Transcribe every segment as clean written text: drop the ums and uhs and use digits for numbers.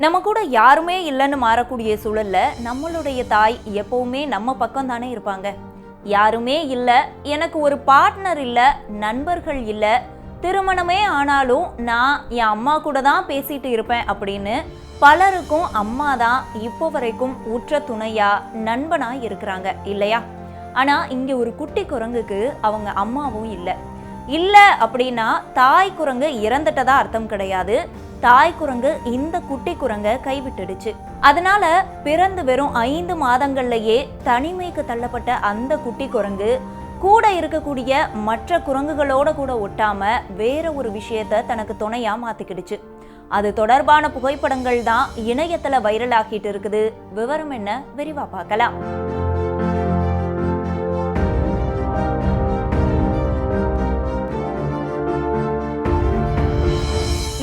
நம்ம கூட யாருமே இல்லைன்னு மாறக்கூடிய சூழல்ல நம்மளுடைய தாய் எப்பவுமே நம்ம பக்கம் தானே இருப்பாங்க. யாருமே இல்லை, எனக்கு ஒரு பார்ட்னர் இல்லை, நண்பர்கள் இல்லை, திருமணமே ஆனாலும் நான் என் அம்மா கூட தான் பேசிட்டு இருப்பேன் அப்படின்னு பலருக்கும் அம்மா தான் இப்போ வரைக்கும் உற்ற துணையா நண்பனா இருக்கிறாங்க இல்லையா? ஆனா இங்க ஒரு குட்டி குரங்குக்கு அவங்க அம்மாவும் இல்லை அப்படின்னா தாய் குரங்கு இறந்துட்டதா அர்த்தம் கிடையாது. தாய் குரங்கு இந்த குட்டி குரங்க கைவிட்டுடுச்சு. அதனால பிறந்து வெறும் 5 மாதங்கள்லயே தனிமைக்கு தள்ளப்பட்ட அந்த குட்டி குரங்கு கூட இருக்கக்கூடிய மற்ற குரங்குகளோட கூட ஒட்டாம வேற ஒரு விஷயத்த தனக்கு துணையா மாத்திக்கிடுச்சு. அது தொடர்பான புகைப்படங்கள் தான் இணையத்துல வைரல் ஆகிட்டு இருக்குது. விவரம் என்ன, விரிவா பார்க்கலாம்.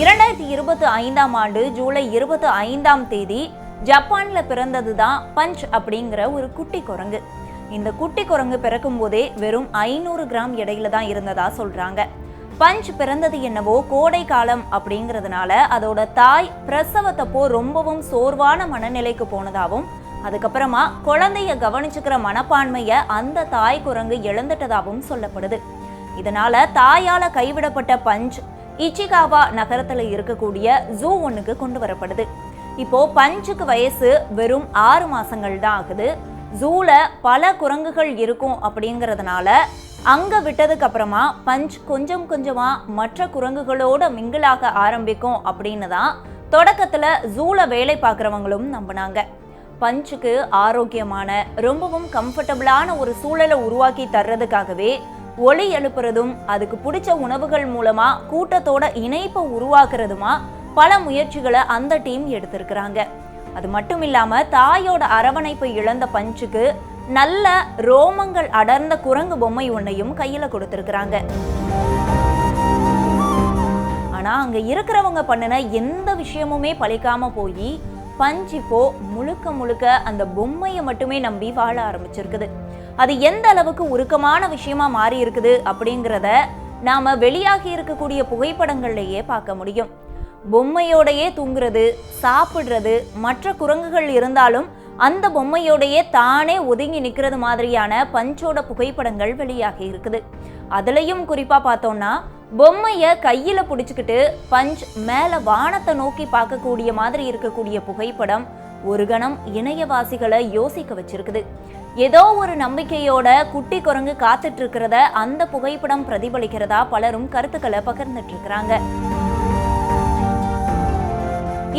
2025ஆம் ஆண்டு ஜூலை 25ஆம் தேதி ஜப்பான்ல பிறந்ததுதான் பஞ்ச் அப்படிங்கிற ஒரு குட்டி குரங்கு. இந்த குட்டி குரங்கு பிறக்கும் போதே வெறும் 500 கிராம் எடையில தான் இருந்ததா சொல்றாங்க. பஞ்ச் பிறந்தது என்னவோ கோடை காலம் அப்படிங்கிறதுனால அதோட தாய் பிரசவத்தப்போ ரொம்பவும் சோர்வான மனநிலைக்கு போனதாகவும் அதுக்கப்புறமா குழந்தைய கவனிச்சுக்கிற மனப்பான்மைய அந்த தாய் குரங்கு இழந்துட்டதாகவும் சொல்லப்படுது. இதனால தாயால கைவிடப்பட்ட பஞ்ச் இச்சிகாவா நகரத்துல இருக்கக்கூடிய ஜூ ஒன்னுக்கு கொண்டு வரப்படுது. இப்போ பஞ்சுக்கு வயசு வெறும் 6 மாசங்கள் தான் ஆகுது. ஜூல பல குரங்குகள் இருக்கும் அப்படிங்கிறதுனால அங்க விட்டதுக்கு அப்புறமா பஞ்ச் கொஞ்சம் கொஞ்சமா மற்ற குரங்குகளோட மிங்கிளாக ஆரம்பிக்கும் அப்படின்னு தான் தொடக்கத்துல ஜூல வேலை பார்க்குறவங்களும் நம்பினாங்க. பஞ்சுக்கு ஆரோக்கியமான ரொம்பவும் கம்ஃபர்டபுளான ஒரு சூழலை உருவாக்கி தர்றதுக்காகவே ஒலி எழுப்புறதும் அதுக்கு பிடிச்ச உணவுகள் மூலமா கூட்டத்தோட இணைப்பை உருவாக்குறதுமா பல முயற்சிகளை அந்த டீம் எடுத்திருக்கிறாங்க. அது மட்டும் இல்லாம தாயோட அரவணைப்பை இழந்த பஞ்சுக்கு நல்ல ரோமங்கள் அடர்ந்த குரங்கு பொம்மை ஒன்னையும் கையில கொடுத்திருக்கிறாங்க. ஆனா அங்க இருக்கிறவங்க பண்ணின எந்த விஷயமுமே பலிக்காம போய் பஞ்ச் இப்போ முழுக்க அந்த பொம்மையை மட்டுமே நம்பி வாழ ஆரம்பிச்சிருக்குது. அது எந்த அளவுக்கு உருக்கமான விஷயமா மாறி இருக்குது அப்படிங்கிறத நாம வெளியாகி இருக்கக்கூடிய புகைப்படங்கள்லயே பார்க்க முடியும். பொம்மையோடையே தூங்குறது, சாப்பிடுறது, மற்ற குரங்குகள் இருந்தாலும் அந்த பொம்மையோடையே தானே ஒதுங்கி நிற்கிறது மாதிரியான பஞ்சோட புகைப்படங்கள் வெளியாகி இருக்குது. அதுலயும் குறிப்பா பார்த்தோம்னா பொம்மைய கையில பிடிச்சுக்கிட்டு பஞ்ச் மேல வானத்தை நோக்கி பார்க்கக்கூடிய மாதிரி இருக்கக்கூடிய புகைப்படம் ஒரு கணம் இணையவாசிகளை யோசிக்க வச்சிருக்குது. ஏதோ ஒரு நம்பிக்கையோட குட்டி குரங்கு காத்துட்டு இருக்கிறத அந்த புகைப்படம் பிரதிபலிக்கிறதா பலரும் கருத்துக்களை பகிர்ந்துட்டு இருக்கிறாங்க.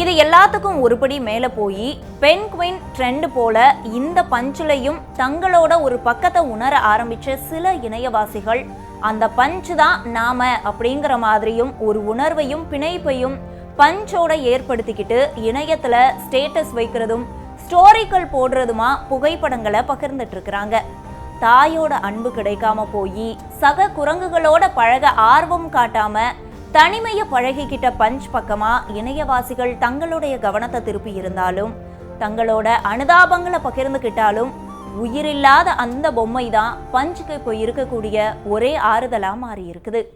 இது எல்லாத்துக்கும் ஒருபடி மேல போய் பென்குயின் ட்ரெண்ட் போல இந்த பஞ்சுலையும் தங்களோட ஒரு பக்கத்தை உணர ஆரம்பிச்ச சில இணையவாசிகள் அந்த பஞ்சு தான் நாம அப்படிங்கிற மாதிரியும் ஒரு உணர்வையும் பிணைப்பையும் பஞ்சோட ஏற்படுத்திக்கிட்டு இணையத்துல ஸ்டேட்டஸ் வைக்கிறதும் ஸ்டோரிகள் போடுறதுமா புகைப்படங்களை பகிர்ந்துட்டு இருக்கிறாங்க. தாயோட அன்பு கிடைக்காம போய் சக குரங்குகளோட பழக ஆர்வம் காட்டாம தனிமையை பழகிக்கிட்ட பஞ்ச் பக்கமா இணையவாசிகள் தங்களுடைய கவனத்தை திருப்பி இருந்தாலும் தங்களோட அனுதாபங்களை பகிர்ந்துக்கிட்டாலும் உயிரில்லாத அந்த பொம்மை தான் பஞ்சுக்கு இப்போ இருக்கக்கூடிய ஒரே ஆறுதலா மாறி இருக்குது.